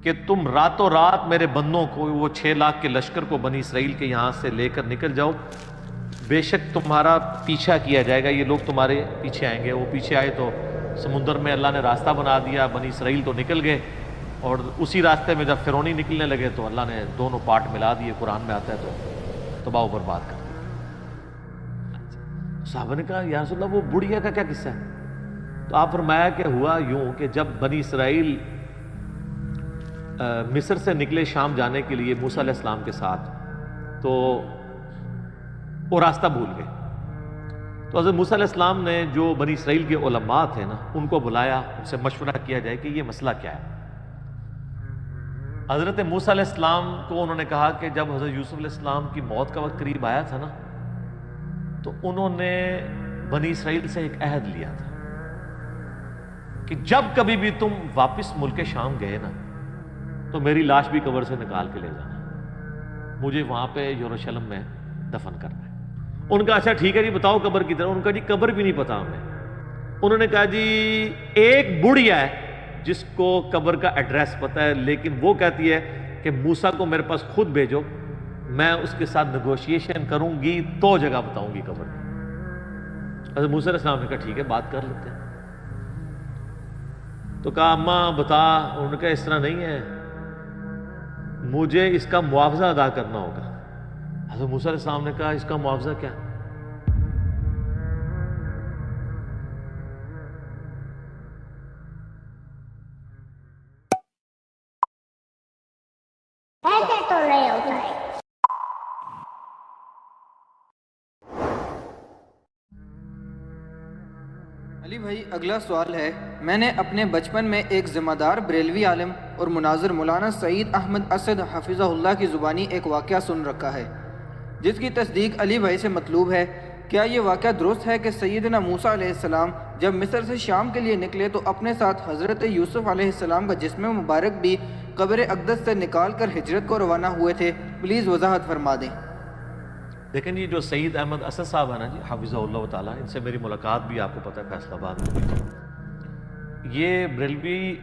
کہ تم راتوں رات میرے بندوں کو، وہ 6 لاکھ کے لشکر کو بنی اسرائیل کے یہاں سے لے کر نکل جاؤ، بے شک تمہارا پیچھا کیا جائے گا، یہ لوگ تمہارے پیچھے آئیں گے۔ وہ پیچھے آئے تو سمندر میں اللہ نے راستہ بنا دیا، بنی اسرائیل تو نکل گئے، اور اسی راستے میں جب فرعونی نکلنے لگے تو اللہ نے دونوں پارٹ ملا دیے، قرآن میں آتا ہے، تو تباہ و برباد کر دیا۔ صحابہ نے کہا یا رسول اللہ وہ بڑھیا کا کیا قصہ ہے؟ تو آپ فرمایا کہ ہوا یوں کہ جب بنی اسرائیل مصر سے نکلے شام جانے کے لیے موسیٰ علیہ السلام کے ساتھ، تو وہ راستہ بھول گئے، تو حضرت موسیٰ علیہ السلام نے جو بنی اسرائیل کے علماء تھے نا ان کو بلایا، ان سے مشورہ کیا جائے کہ یہ مسئلہ کیا ہے۔ حضرت موسیٰ علیہ السلام کو انہوں نے کہا کہ جب حضرت یوسف علیہ السلام کی موت کا وقت قریب آیا تھا نا، تو انہوں نے بنی اسرائیل سے ایک عہد لیا تھا کہ جب کبھی بھی تم واپس ملک شام گئے نا تو میری لاش بھی قبر سے نکال کے لے جانا، مجھے وہاں پہ یروشلم میں دفن کرنا ہے۔ ان کا اچھا ٹھیک ہے جی بتاؤ قبر کی طرح، ان کا جی قبر بھی نہیں پتا ہمیں۔ انہوں نے کہا جی ایک بڑھیا ہے جس کو قبر کا ایڈریس پتا ہے، لیکن وہ کہتی ہے کہ موسیٰ کو میرے پاس خود بھیجو، میں اس کے ساتھ نیگوشیشن کروں گی تو جگہ بتاؤں گی قبر کی۔ حضرت موسیٰ علیہ السلام نے کہا ٹھیک ہے بات کر لیتے ہیں۔ تو کہا اماں بتا، انہوں نے کہا اس طرح نہیں ہے، مجھے اس کا معاوضہ ادا کرنا ہوگا۔ حضرت موسیٰ علیہ السلام نے کہا اس کا معاوضہ کیا؟ ایسے تو نہیں ہوتا ہے۔ علی بھائی اگلا سوال ہے، میں نے اپنے بچپن میں ایک ذمہ دار بریلوی عالم اور مناظر مولانا سعید احمد اسد حفظہ اللہ کی زبانی ایک واقعہ سن رکھا ہے جس کی تصدیق علی بھائی سے مطلوب ہے۔ کیا یہ واقعہ درست ہے کہ سیدنا موسیٰ علیہ السلام جب مصر سے شام کے لیے نکلے تو اپنے ساتھ حضرت یوسف علیہ السلام کا جسم مبارک بھی قبر اقدس سے نکال کر ہجرت کو روانہ ہوئے تھے؟ پلیز وضاحت فرما دیں۔ دیکھیں یہ جو سعید احمد اسد صاحب ہے نا جی حفظہ اللہ تعالیٰ، ان سے میری ملاقات بھی آپ کو پتہ ہے فیصل آباد میں ہوئی تھی۔ یہ بریلوی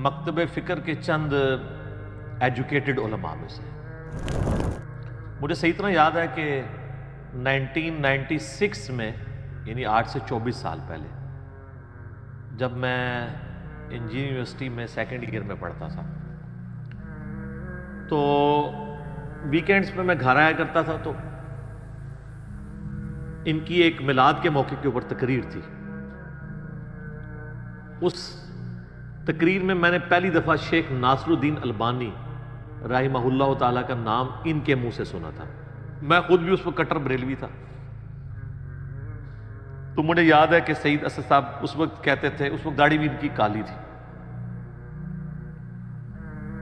مکتب فکر کے چند ایجوکیٹڈ علماء میں سے۔ مجھے صحیح طرح یاد ہے کہ 1996 میں، یعنی آج سے 24 سال پہلے، جب میں انجینئرنگ یونیورسٹی میں سیکنڈ ایئر میں پڑھتا تھا، تو ویکینڈز پہ میں گھر آیا کرتا تھا، تو ان کی ایک میلاد کے موقع کے اوپر تقریر تھی۔ اس تقریر میں نے پہلی دفعہ شیخ ناصر الدین البانی رحمہ اللہ تعالیٰ کا نام ان کے منہ سے سنا تھا۔ میں خود بھی اس وقت کٹر بریلوی تھا، تو مجھے یاد ہے کہ سعید اسد صاحب اس وقت کہتے تھے، اس وقت داڑھی بھی ان کی کالی تھی،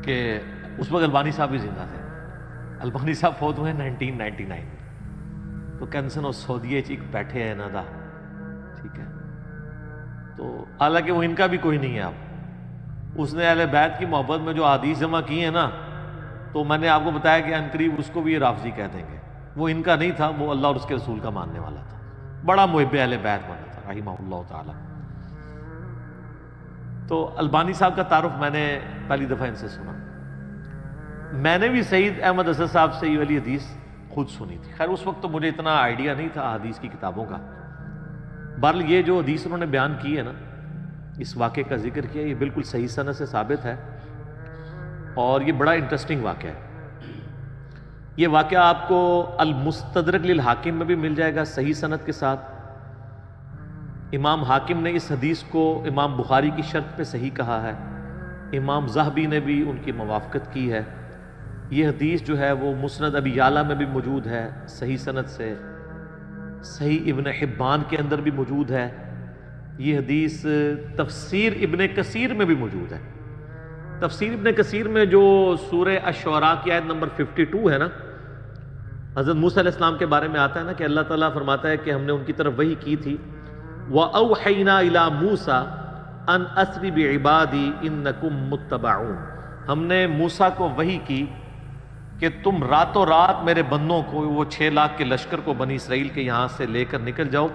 کہ اس وقت البانی صاحب بھی زندہ تھے۔ البانی صاحب فوت ہوئے 1999 تو کینسن اور سعودیہ چیک بیٹھے ہیں نا دا، ٹھیک ہے، تو حالانکہ وہ ان کا بھی کوئی نہیں ہے۔ اب اس نے اہل بیت کی محبت میں جو احادیث جمع کی ہیں نا، تو میں نے آپ کو بتایا کہ عنقریب اس کو بھی یہ رافضی کہہ دیں گے، وہ ان کا نہیں تھا، وہ اللہ اور اس کے رسول کا ماننے والا تھا، بڑا محب اہل بیت بنا تھا رحمہ اللہ تعالی۔ تو البانی صاحب کا تعارف میں نے پہلی دفعہ ان سے سنا۔ میں نے بھی سعید احمد اسد صاحب سے یہ والی حدیث خود سنی تھی۔ خیر اس وقت تو مجھے اتنا آئیڈیا نہیں تھا حدیث کی کتابوں کا۔ بہرحال یہ جو حدیث انہوں نے بیان کی ہے نا، اس واقعے کا ذکر کیا، یہ بالکل صحیح سند سے ثابت ہے، اور یہ بڑا انٹرسٹنگ واقعہ ہے۔ یہ واقعہ آپ کو المستدرک للحاکم میں بھی مل جائے گا صحیح سند کے ساتھ۔ امام حاکم نے اس حدیث کو امام بخاری کی شرط پہ صحیح کہا ہے، امام ذہبی نے بھی ان کی موافقت کی ہے۔ یہ حدیث جو ہے وہ مسند ابی یعلا میں بھی موجود ہے صحیح سند سے، صحیح ابن حبان کے اندر بھی موجود ہے۔ یہ حدیث تفسیر ابن کثیر میں بھی موجود ہے۔ تفسیر ابن کثیر میں جو سورہ الشعراء کی آیت نمبر 52 ہے نا، حضرت موسیٰ علیہ السلام کے بارے میں آتا ہے نا کہ اللہ تعالیٰ فرماتا ہے کہ ہم نے ان کی طرف وحی کی تھی، وَأَوْحَيْنَا إِلَى مُوسَىٰ أَنْ أَسْرِ بِعِبَادِي إِنَّكُمْ مُتَّبَعُونَ، ہم نے موسیٰ کو وحی کی کہ تم راتوں رات میرے بندوں کو، وہ 6 لاکھ کے لشکر کو بنی اسرائیل کے یہاں سے لے کر نکل جاؤ،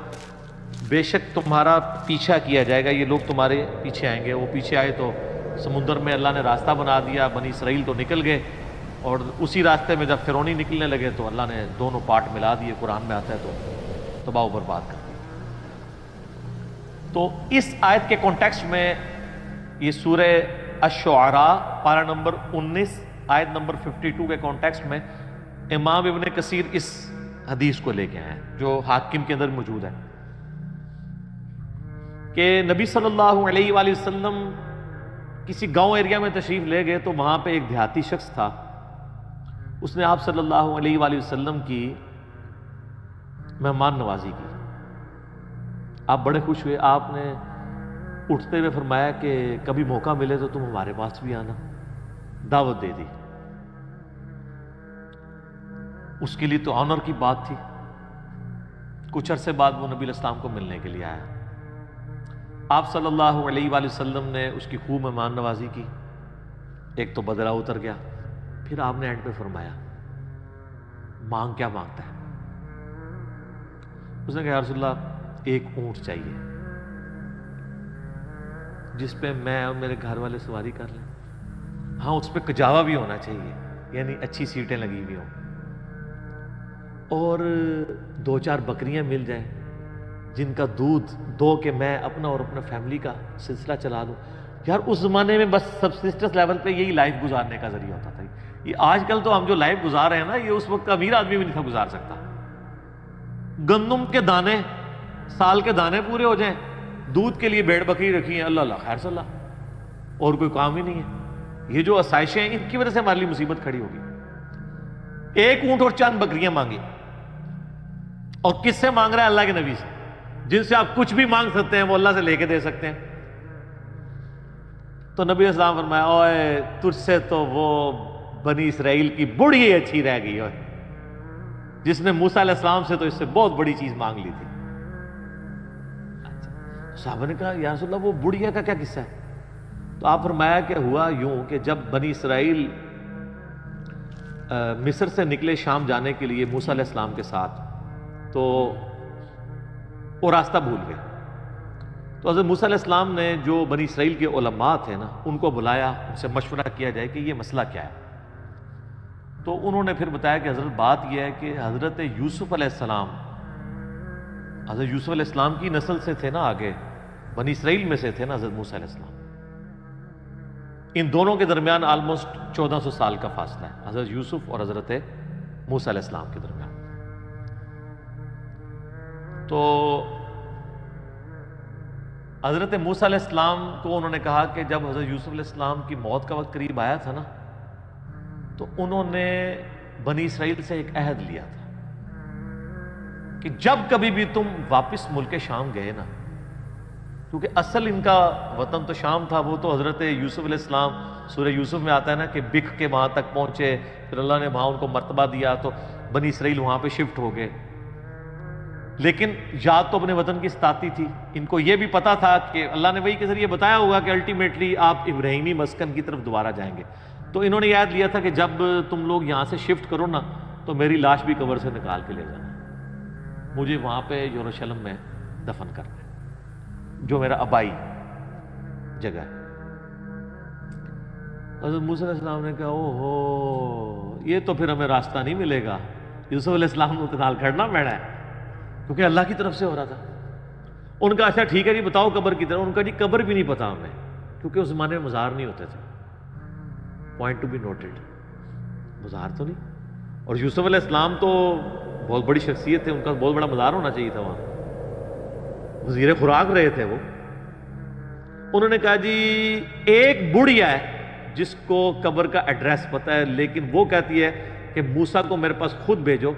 بے شک تمہارا پیچھا کیا جائے گا، یہ لوگ تمہارے پیچھے آئیں گے۔ وہ پیچھے آئے تو سمندر میں اللہ نے راستہ بنا دیا، بنی اسرائیل تو نکل گئے، اور اسی راستے میں جب فرعونی نکلنے لگے تو اللہ نے دونوں پارٹ ملا دیے، قرآن میں آتا ہے، تو تباہ و برباد کر دیا۔ تو اس آیت کے کانٹیکسٹ میں یہ سورہ الشعراء پارہ نمبر 19 آیت نمبر 52 کے کانٹیکسٹ میں امام ابن کثیر اس حدیث کو لے کے آئے ہیں جو حاکم کے اندر موجود ہے کہ نبی صلی اللہ علیہ وآلہ وسلم کسی گاؤں ایریا میں تشریف لے گئے تو وہاں پہ ایک دیہاتی شخص تھا، اس نے آپ صلی اللہ علیہ وآلہ وسلم کی مہمان نوازی کی۔ آپ بڑے خوش ہوئے، آپ نے اٹھتے ہوئے فرمایا کہ کبھی موقع ملے تو تم ہمارے پاس بھی آنا، دعوت دے دی۔ اس کے لیے تو آنر کی بات تھی۔ کچھ عرصے بعد وہ نبی علیہ السلام کو ملنے کے لیے آیا، آپ صلی اللہ علیہ وآلہ وسلم نے اس کی خوب مہمان نوازی کی، ایک تو بدلہ اتر گیا۔ پھر آپ نے اینڈ پہ فرمایا مانگ کیا مانگتا ہے؟ اس نے کہا یا رسول اللہ ایک اونٹ چاہیے جس پہ میں اور میرے گھر والے سواری کر لیں، ہاں اس پہ کجاوا بھی ہونا چاہیے، یعنی اچھی سیٹیں لگی ہوئی ہوں، اور 2-4 بکریاں مل جائیں جن کا دودھ دو کہ میں اپنا اور اپنا فیملی کا سلسلہ چلا دوں۔ یار اس زمانے میں بس سبسسٹنس لیول پہ یہی لائف گزارنے کا ذریعہ ہوتا تھا۔ یہ آج کل تو ہم جو لائف گزار رہے ہیں نا، یہ اس وقت کا امیر آدمی بھی نہیں تھا گزار سکتا۔ گندم کے دانے، سال کے دانے پورے ہو جائیں، دودھ کے لیے بھیڑ بکری رکھی ہیں، اللہ اللہ خیر صلی اللہ، اور کوئی کام ہی نہیں ہے۔ یہ جو آسائشیں ہیں ان کی وجہ سے ہمارے لیے مصیبت کھڑی ہوگی۔ ایک اونٹ اور چند بکریاں مانگی، اور کس سے مانگ رہا ہے؟ اللہ کے نبی سے، جن سے آپ کچھ بھی مانگ سکتے ہیں وہ اللہ سے لے کے دے سکتے ہیں۔ تو نبی اسلام فرمایا اوے تجھ سے تو وہ بنی اسرائیل کی بڑھی اچھی رہ گئی ہے جس نے موسیٰ علیہ السلام سے تو اس سے بہت بڑی چیز مانگ لی تھی۔ صحابہ نے کہا یا رسول اللہ وہ بڑھیا کا کیا قصہ ہے؟ تو آپ فرمایا کہ ہوا یوں کہ جب بنی اسرائیل مصر سے نکلے شام جانے کے لیے موسیٰ علیہ السلام کے ساتھ، تو وہ راستہ بھول گئے۔ تو حضرت موسیٰ علیہ السلام نے جو بنی اسرائیل کے علماء تھے نا، ان کو بلایا، ان سے مشورہ کیا جائے کہ یہ مسئلہ کیا ہے۔ تو انہوں نے پھر بتایا کہ حضرت بات یہ ہے کہ حضرت یوسف علیہ السلام، حضرت یوسف علیہ السلام کی نسل سے تھے نا، آگے بنی اسرائیل میں سے تھے نا حضرت موسیٰ علیہ السلام۔ ان دونوں کے درمیان آلموسٹ 1400 سال کا فاصلہ ہے، حضرت یوسف اور حضرت موسیٰ علیہ السلام کے درمیان۔ تو حضرت موسیٰ علیہ السلام کو انہوں نے کہا کہ جب حضرت یوسف علیہ السلام کی موت کا وقت قریب آیا تھا نا، تو انہوں نے بنی اسرائیل سے ایک عہد لیا تھا کہ جب کبھی بھی تم واپس ملک شام گئے نا، کیونکہ اصل ان کا وطن تو شام تھا، وہ تو حضرت یوسف علیہ السلام سورہ یوسف میں آتا ہے نا کہ بکھ کے وہاں تک پہنچے، پھر اللہ نے وہاں ان کو مرتبہ دیا تو بنی اسرائیل وہاں پہ شفٹ ہو گئے۔ لیکن یاد تو اپنے وطن کی ستاتی تھی، ان کو یہ بھی پتا تھا کہ اللہ نے وحی کے ذریعے بتایا ہوگا کہ الٹیمیٹلی آپ ابراہیمی مسکن کی طرف دوبارہ جائیں گے۔ تو انہوں نے یاد لیا تھا کہ جب تم لوگ یہاں سے شفٹ کرو نا تو میری لاش بھی قبر سے نکال کے لے جانا، مجھے وہاں پہ یروشلم میں دفن کرنا ہے جو میرا آبائی جگہ ہے۔ حضرت موسیٰ علیہ السلام نے کہا او ہو یہ تو پھر ہمیں راستہ نہیں ملے گا، یوسف علیہ السلام کو نال کھڑنا پڑنا ہے کیونکہ اللہ کی طرف سے ہو رہا تھا۔ ان کا اچھا ٹھیک ہے جی بتاؤ قبر کی طرف، ان کا جی قبر بھی نہیں پتا ہمیں، کیونکہ اس زمانے میں مزار نہیں ہوتے تھے، پوائنٹ ٹو بی نوٹڈ، مزار تو نہیں۔ اور یوسف علیہ السلام تو بہت بڑی شخصیت تھے، ان کا بہت بڑا مزار ہونا چاہیے تھا، وہاں وزیر خوراک رہے تھے وہ۔ انہوں نے کہا جی ایک بڑھیا ہے جس کو قبر کا ایڈریس پتا ہے، لیکن وہ کہتی ہے کہ موسیٰ کو میرے پاس خود بھیجو،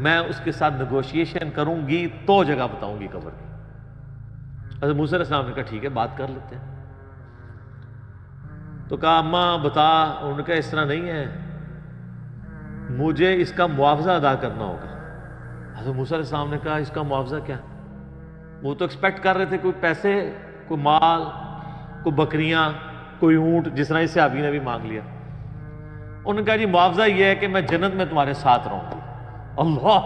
میں اس کے ساتھ نیگوشیشن کروں گی تو جگہ بتاؤں گی قبر کی۔ حضرت موسیٰ علیہ السلام نے کہا ٹھیک ہے بات کر لیتے ہیں۔ تو کہا اماں بتا، انہوں نے کہا اس طرح نہیں ہے، مجھے اس کا معاوضہ ادا کرنا ہوگا۔ حضرت موسیٰ علیہ السلام نے کہا اس کا معاوضہ کیا؟ وہ تو ایکسپیکٹ کر رہے تھے کوئی پیسے، کوئی مال، کوئی بکریاں، کوئی اونٹ، جس طرح اس صحابی نے بھی مانگ لیا۔ انہوں نے کہا جی معاوضہ یہ ہے کہ میں جنت میں تمہارے ساتھ رہوں گا۔ اللہ،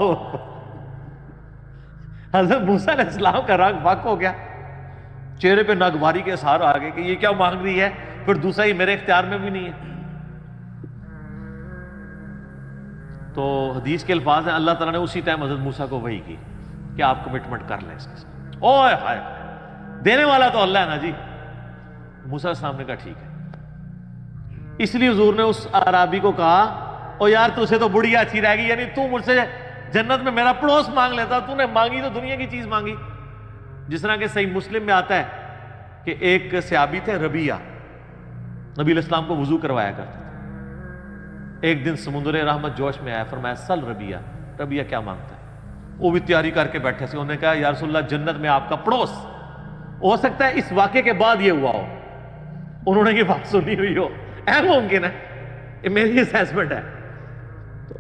حضرت موسیٰ علیہ السلام کا رنگ فاق ہو گیا، چہرے پہ ناگواری کے اثار آ گئے کہ یہ کیا مانگ رہی ہے پھر دوسرا ہی میرے اختیار میں بھی نہیں ہے. تو حدیث کے الفاظ ہیں اللہ تعالیٰ نے اسی ٹائم حضرت موسیٰ کو وحی کی کہ آپ کمٹمنٹ کر لیں اس کے ساتھ. اوہ ہائے دینے والا تو اللہ ہے نا جی. موسیٰ السلام نے کہا ٹھیک ہے. اس لیے حضور نے اس اعرابی کو کہا او یار تجھے تو بڑھیا اچھی رہ گئی, یعنی تو مجھ سے جنت میں میرا پڑوس مانگ لیتا, تو نے مانگی تو دنیا کی چیز مانگی. جس طرح کہ صحیح مسلم میں آتا ہے کہ ایک صحابی تھے ربیہ, نبی علیہ السلام کو وضو کروایا کرتے تھے. ایک دن سمندر رحمت جوش میں آیا, فرمایا سل ربیہ, ربیہ کیا مانگتا ہے. وہ بھی تیاری کر کے بیٹھے سے, انہوں نے کہا یا رسول اللہ جنت میں آپ کا پڑوس. ہو سکتا ہے اس واقعے کے بعد یہ ہوا ہو, انہوں نے یہ بات سنی ہوئی ہو, اہم ممکن ہے, یہ میری اسیسمنٹ ہے. تو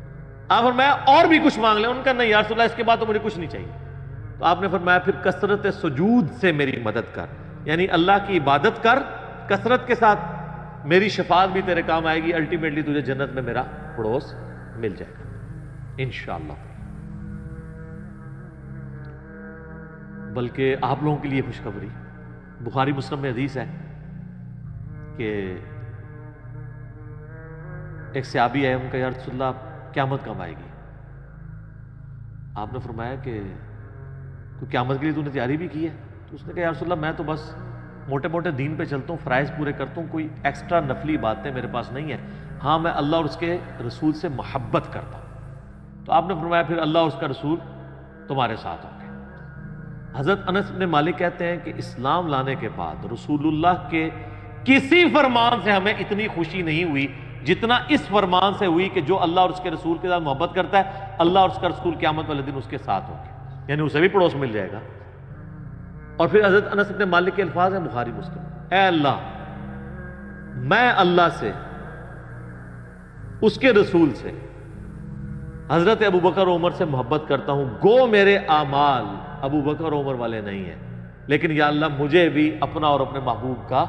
آپ فرمایا اور بھی کچھ مانگ لیں. ان کا نہیں یا رسول اللہ اس کے بعد تو مجھے کچھ نہیں چاہیے. تو آپ نے فرمایا پھر کثرت سجود سے میری مدد کر, یعنی اللہ کی عبادت کر کثرت کے ساتھ, میری شفاعت بھی تیرے کام آئے گی, الٹیمیٹلی تجھے جنت میں میرا پڑوس مل جائے گا انشاءاللہ. بلکہ آپ لوگوں کے لیے خوشخبری, بخاری مسلم میں حدیث ہے کہ ایک صحابی ہے, ان کا یا رسول اللہ قیامت کب آئے گی. آپ نے فرمایا کہ تو قیامت کے لیے تو نے تیاری بھی کی ہے. تو اس نے کہا یا رسول اللہ میں تو بس موٹے موٹے دین پہ چلتا ہوں, فرائض پورے کرتا ہوں, کوئی ایکسٹرا نفلی باتیں میرے پاس نہیں ہیں. ہاں میں اللہ اور اس کے رسول سے محبت کرتا ہوں. تو آپ نے فرمایا پھر اللہ اور اس کا رسول تمہارے ساتھ ہوں گے. حضرت انس بن مالک کہتے ہیں کہ اسلام لانے کے بعد رسول اللہ کے کسی فرمان سے ہمیں اتنی خوشی نہیں ہوئی جتنا اس فرمان سے ہوئی کہ جو اللہ اور اس کے رسول کے ساتھ محبت کرتا ہے اللہ اور اس کا رسول قیامت والے دن اس کے ساتھ ہوں گے, یعنی اسے بھی پڑوس مل جائے گا. اور پھر حضرت انس بن مالک کے الفاظ ہیں بخاری مسلم, اے اللہ میں اللہ سے, اس کے رسول سے, حضرت ابو بکر عمر سے محبت کرتا ہوں, گو میرے اعمال ابو بکر عمر والے نہیں ہیں, لیکن یا اللہ مجھے بھی اپنا اور اپنے محبوب کا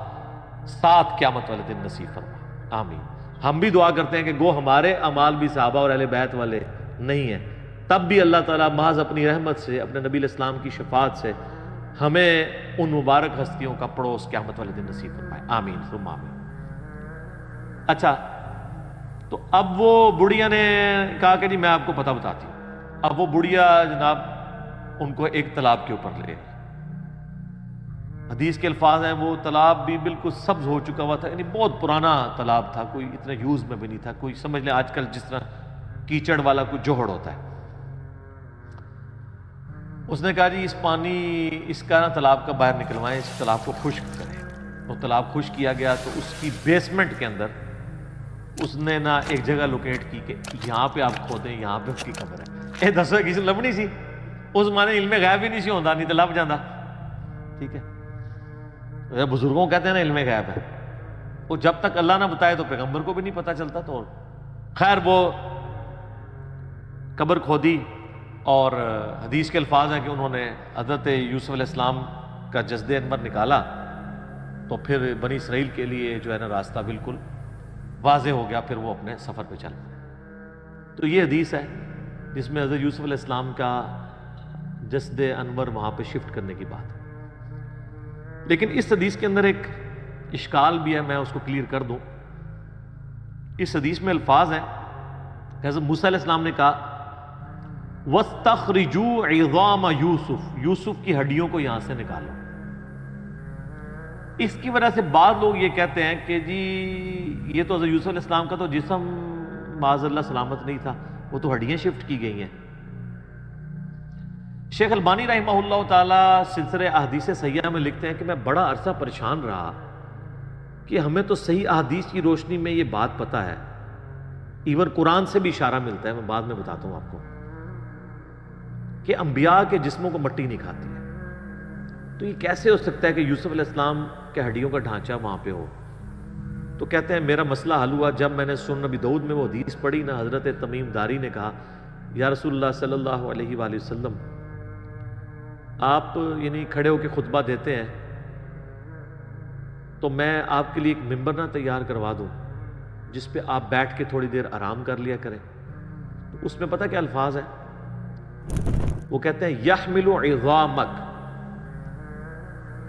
ساتھ قیامت والے دن نصیب فرما, آمین. ہم بھی دعا کرتے ہیں کہ گو ہمارے اعمال بھی صحابہ اور اہل بیت والے نہیں ہیں, تب بھی اللہ تعالیٰ محض اپنی رحمت سے, اپنے نبی علیہ السلام کی شفاعت سے ہمیں ان مبارک ہستیوں کا پڑوس قیامت والے دن نصیب فرمائے, آمین ثم آمین. اچھا تو اب وہ بڑھیا نے کہا کہ جی میں آپ کو پتہ بتاتی ہوں. اب وہ بڑھیا جناب ان کو ایک تالاب کے اوپر لے, حدیث کے الفاظ ہیں وہ تالاب بھی بالکل سبز ہو چکا ہوا تھا, یعنی بہت پرانا تالاب تھا, کوئی اتنا یوز میں بھی نہیں تھا, کوئی سمجھ لیں آج کل جس طرح کیچڑ والا کوئی جوہڑ ہوتا ہے. اس نے کہا جی اس پانی اس کا نا تالاب کا باہر نکلوائیں, اس تالاب کو خشک کریں. وہ تالاب خشک کیا گیا تو اس کی بیسمنٹ کے اندر اس نے نا ایک جگہ لوکیٹ کی کہ یہاں پہ آپ کھودیں, یہاں پہ اس کی قبر ہے. دسو کسی لبنی سی, اس مانے علم غیب ہی نہیں سی ہوتا, نہیں تو لب جانا. ٹھیک ہے, بزرگوں کہتے ہیں نا علم غیب ہے, وہ جب تک اللہ نہ بتائے تو پیغمبر کو بھی نہیں پتہ چلتا. تو خیر وہ قبر کھودی, اور حدیث کے الفاظ ہیں کہ انہوں نے حضرت یوسف علیہ السلام کا جسد انور نکالا, تو پھر بنی اسرائیل کے لیے جو ہے نا راستہ بالکل واضح ہو گیا, پھر وہ اپنے سفر پہ چل. تو یہ حدیث ہے جس میں حضرت یوسف علیہ السلام کا جسد انور وہاں پہ شفٹ کرنے کی بات ہے. لیکن اس حدیث کے اندر ایک اشکال بھی ہے, میں اس کو کلیئر کر دوں. اس حدیث میں الفاظ ہیں کہ حضرت موسیٰ علیہ السلام نے کہا وَاسْتَخْرِجُوا عِظَامَ یوسف, یوسف کی ہڈیوں کو یہاں سے نکالو. اس کی وجہ سے بعض لوگ یہ کہتے ہیں کہ جی یہ تو حضرت یوسف علیہ السلام کا تو جسم معاذ اللہ سلامت نہیں تھا, وہ تو ہڈیاں شفٹ کی گئی ہیں. شیخ البانی رحمہ اللہ تعالیٰ سلسلہ احادیث صحیحہ میں لکھتے ہیں کہ میں بڑا عرصہ پریشان رہا کہ ہمیں تو صحیح احادیث کی روشنی میں یہ بات پتہ ہے, ایون قرآن سے بھی اشارہ ملتا ہے, میں بعد میں بتاتا ہوں آپ کو, کہ انبیاء کے جسموں کو مٹی نہیں کھاتی ہے. تو یہ کیسے ہو سکتا ہے کہ یوسف علیہ السلام کے ہڈیوں کا ڈھانچہ وہاں پہ ہو؟ تو کہتے ہیں میرا مسئلہ حل ہوا جب میں نے سنن نبی داؤد میں وہ حدیث پڑھی نا, حضرت تمیم داری نے کہا یا رسول اللہ صلی اللہ علیہ وآلہ وسلم آپ یعنی کھڑے ہو کے خطبہ دیتے ہیں تو میں آپ کے لیے ایک ممبر نہ تیار کروا دوں جس پہ آپ بیٹھ کے تھوڑی دیر آرام کر لیا کریں. اس میں پتہ کیا الفاظ ہے؟ وہ کہتے ہیں یحمل عظامک,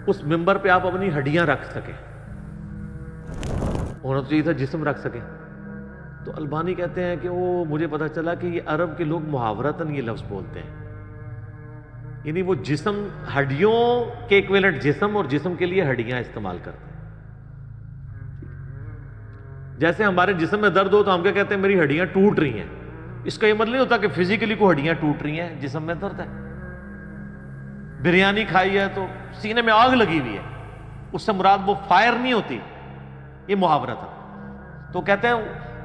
اس ممبر پہ آپ اپنی ہڈیاں رکھ سکیں. ہونا تو چاہیے تھا جسم رکھ سکے. تو البانی کہتے ہیں کہ وہ مجھے پتا چلا کہ یہ عرب کے لوگ محاورتاً یہ لفظ بولتے ہیں، یعنی وہ جسم ہڈیوں کے ایکویلنٹ جسم اور جسم کے لیے ہڈیاں استعمال کرتے ہیں. جیسے ہمارے جسم میں درد ہو تو ہم کیا کہتے ہیں میری ہڈیاں ٹوٹ رہی ہیں. اس کا یہ مطلب نہیں ہوتا کہ فزیکلی کوئی ہڈیاں ٹوٹ رہی ہیں، جسم میں درد ہے. بریانی کھائی ہے تو سینے میں آگ لگی ہوئی ہے، اس سے مراد وہ فائر نہیں ہوتی، یہ محاورت ہے. تو کہتے ہیں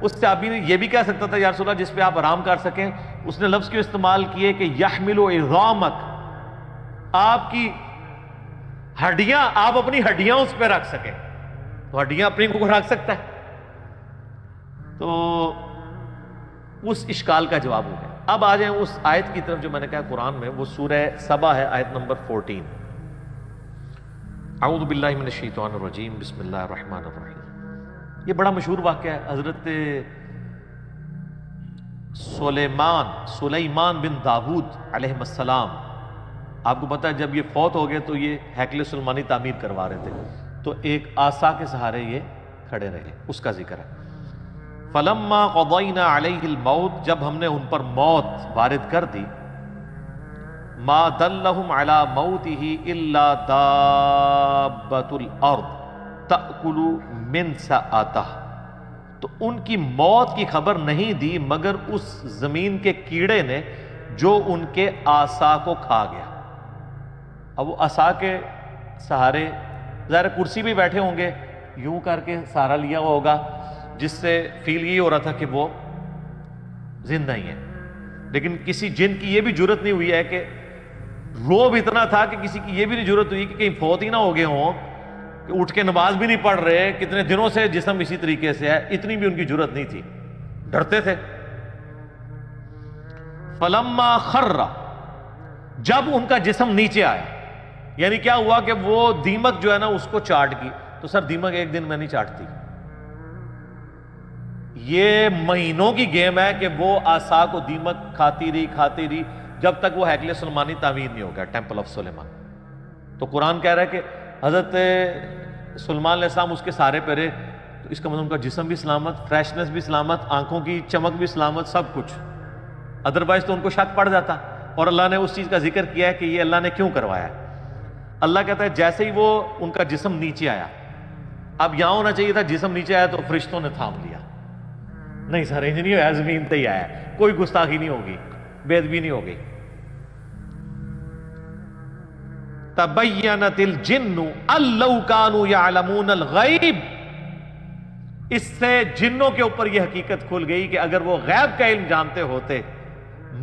اس صحابی نے یہ بھی کہہ سکتا تھا یا رسول اللہ جس پہ آپ آرام کر سکیں، اس نے لفظ کیوں استعمال کیے کہ یحمل عظامک، آپ کی ہڈیاں، آپ اپنی ہڈیاں اس پہ رکھ سکیں. تو ہڈیاں اپنی کو رکھ سکتا ہے. تو اس اشکال کا جواب ہو گیا. اب آ جائیں اس آیت کی طرف جو میں نے کہا قرآن میں، وہ سورہ سبا ہے، آیت نمبر 14. اعوذ باللہ من الشیطان الرجیم، بسم اللہ الرحمن الرحیم. یہ بڑا مشہور واقعہ ہے. حضرت سلیمان بن داود علیہ السلام، آپ کو پتا ہے جب یہ فوت ہو گئے تو یہ ہیکل سلیمانی تعمیر کروا رہے تھے، تو ایک عصا کے سہارے یہ کھڑے رہے. اس کا ذکر ہے. فلما قضینا علیہ الموت، جب ہم نے ان پر موت وارد کر دی، ما دلہم علی موتہ الا دابۃ الارض تأکل من سأتہ، تو ان کی موت کی خبر نہیں دی مگر اس زمین کے کیڑے نے جو ان کے عصا کو کھا گیا. اب وہ عصا کے سہارے ظاہر کرسی بھی بیٹھے ہوں گے، یوں کر کے سہارا لیا ہوا ہوگا، جس سے فیل یہ ہو رہا تھا کہ وہ زندہ ہی ہے. لیکن کسی جن کی یہ بھی جرت نہیں ہوئی ہے کہ روب اتنا تھا کہ کسی کی یہ بھی نہیں جرت ہوئی کہ کہیں فوت ہی نہ ہو گئے ہوں، کہ اٹھ کے نماز بھی نہیں پڑھ رہے، کتنے دنوں سے جسم اسی طریقے سے ہے، اتنی بھی ان کی جرت نہیں تھی، ڈرتے تھے. فلما خر، جب ان کا جسم نیچے آیا، یعنی کیا ہوا کہ وہ دیمک جو ہے نا اس کو چاٹ گئی. تو سر دیمک ایک دن میں نہیں چاٹتی، یہ مہینوں کی گیم ہے کہ وہ عصا کو دیمک کھاتی رہی جب تک وہ ہیکل سلیمانی تعمیر نہیں ہو گیا، ٹیمپل آف سلیمان. تو قرآن کہہ رہا ہے کہ حضرت سلیمان علیہ السلام اس کے سارے پہ رہے، تو اس کا مطلب ان کا جسم بھی سلامت، فریشنس بھی سلامت، آنکھوں کی چمک بھی سلامت، سب کچھ. ادروائز تو ان کو شک پڑ جاتا. اور اللہ نے اس چیز کا ذکر کیا ہے کہ یہ اللہ نے کیوں کروایا ہے. اللہ کہتا ہے جیسے ہی وہ ان کا جسم نیچے آیا، اب یہاں ہونا چاہیے تھا جسم نیچے آیا تو فرشتوں نے تھام لیا. نہیں سر، انج نہیں ہوا، زمین تے ہی آیا، کوئی گستاخی نہیں ہوگی، بے ادبی نہیں ہوگی. تبینت الجن ان لو کانوا یعلمون الغیب، اس سے جنوں کے اوپر یہ حقیقت کھل گئی کہ اگر وہ غیب کا علم جانتے ہوتے،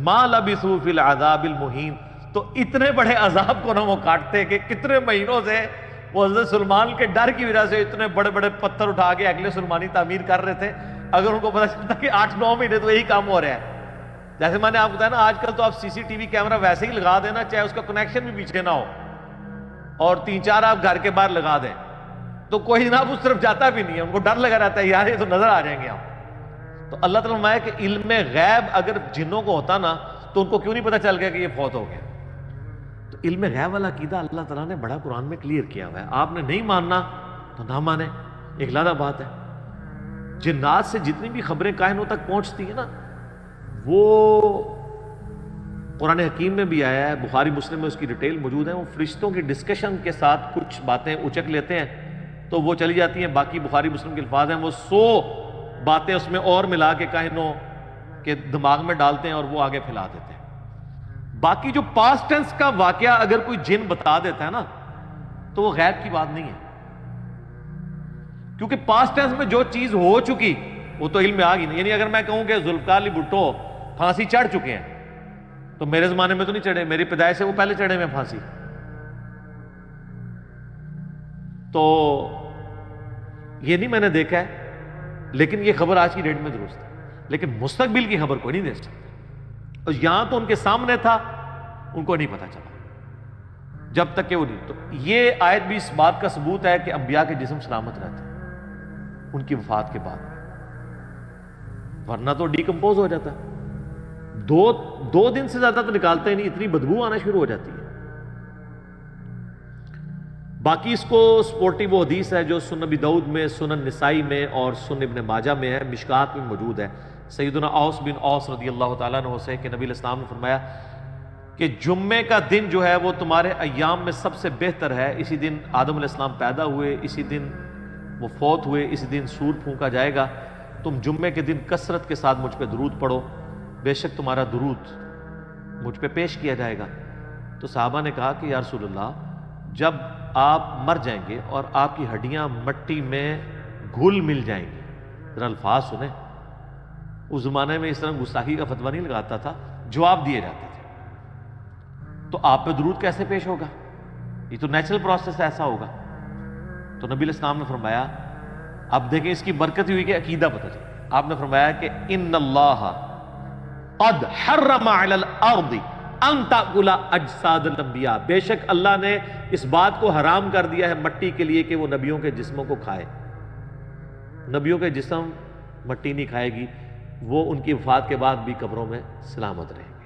ما لبثوا فی العذاب المہین، تو اتنے بڑے عذاب کو نہ وہ کاٹتے کہ کتنے مہینوں سے وہ حضرت سلیمان کے ڈر کی وجہ سے اتنے بڑے بڑے پتھر اٹھا کے ہیکل سلیمانی تعمیر کر رہے تھے. اگر ان کو پتا چلتا کہ 8-9 مہینے تو یہی کام ہو رہا ہے. جیسے میں نے آپ کو بتایا نا، آج کل تو آپ CCTV کیمرہ ویسے ہی لگا دینا، چاہے اس کا کنیکشن بھی پیچھے نہ ہو، اور 3-4 آپ گھر کے باہر لگا دیں تو کوئی جناب اس طرف جاتا بھی نہیں ہے. ان کو ڈر لگا رہتا ہے یار یہ تو نظر آ جائیں گے ہم. تو اللہ تعالیٰ فرمایا کہ علم غیب اگر جنوں کو ہوتا نا تو ان کو کیوں نہیں پتا چل گیا کہ یہ فوت ہو گیا. تو علم غیب والا عقیدہ اللہ تعالیٰ نے بڑا قرآن میں کلیئر کیا ہوا ہے. آپ نے نہیں ماننا تو نہ مانے، ایک علیحدہ بات ہے. جنات سے جتنی بھی خبریں کائنوں تک پہنچتی ہیں نا، وہ قرآن حکیم میں بھی آیا ہے، بخاری مسلم میں اس کی ڈیٹیل موجود ہے. وہ فرشتوں کی ڈسکشن کے ساتھ کچھ باتیں اچک لیتے ہیں تو وہ چلی جاتی ہیں، باقی بخاری مسلم کے الفاظ ہیں، وہ 100 باتیں اس میں اور ملا کے کائنوں کے دماغ میں ڈالتے ہیں اور وہ آگے پھیلا دیتے ہیں. باقی جو پاسٹ ٹینس کا واقعہ اگر کوئی جن بتا دیتا ہے نا تو وہ غیب کی بات نہیں ہے، کیونکہ پاسٹ ٹینس میں جو چیز ہو چکی وہ تو علم میں آ گئی نہیں. یعنی اگر میں کہوں کہ ذوالفقار علی بھٹو پھانسی چڑھ چکے ہیں تو میرے زمانے میں تو نہیں چڑھے، میری پیدائش سے وہ پہلے چڑھے میں پھانسی. تو یہ نہیں میں نے دیکھا ہے، لیکن یہ خبر آج کی ڈیٹ میں درست ہے. لیکن مستقبل کی خبر کوئی نہیں دے سکتا، اور یہاں تو ان کے سامنے تھا، ان کو نہیں پتا چلا جب تک کہ وہ نہیں. تو یہ آیت بھی اس بات کا ثبوت ہے کہ انبیاء کے جسم سلامت رہتے ہیں ان کی وفات کے بعد، ورنہ تو ڈیکمپوز ہو جاتا ہے. دو دن سے زیادہ تو نکالتے ہی نہیں، اتنی بدبو آنا شروع ہو جاتی ہے. باقی اس کو سپورٹی وہ حدیث ہے جو سنن ابی داؤد میں، سنن نسائی میں اور سنن ابن ماجہ میں ہے، مشکات میں موجود ہے۔ سیدنا اوس بن اوس رضی اللہ تعالیٰ عنہ سے کہ نبی علیہ السلام نے فرمایا کہ جمعے کا دن جو ہے وہ تمہارے ایام میں سب سے بہتر ہے، اسی دن آدم علیہ السلام پیدا ہوئے، اسی دن وہ فوت ہوئے، اسی دن سور پھونکا جائے گا، تم جمعے کے دن کثرت کے ساتھ مجھ پہ درود پڑھو، بے شک تمہارا درود مجھ پہ پیش کیا جائے گا۔ تو صحابہ نے کہا کہ یا رسول اللہ، جب آپ مر جائیں گے اور آپ کی ہڈیاں مٹی میں گھل مل جائیں گی، ذرا الفاظ سنیں، اس زمانے میں اس طرح گستاخی کا فتویٰ نہیں لگاتا تھا، جواب دیے جاتے تھے، تو آپ پہ درود کیسے پیش ہوگا؟ یہ تو نیچرل پروسیس ایسا ہوگا۔ تو نبی علیہ السلام نے فرمایا، اب دیکھیں اس کی برکت ہوئی کہ عقیدہ پتہ چلا، آپ نے فرمایا کہ ان اللہ قد حرم علی الارض ان تاکل اجساد الانبیاء، بے شک اللہ نے اس بات کو حرام کر دیا ہے مٹی کے لیے کہ وہ نبیوں کے جسموں کو کھائے۔ نبیوں کے جسم مٹی نہیں کھائے گی، وہ ان کی وفات کے بعد بھی قبروں میں سلامت رہے گی۔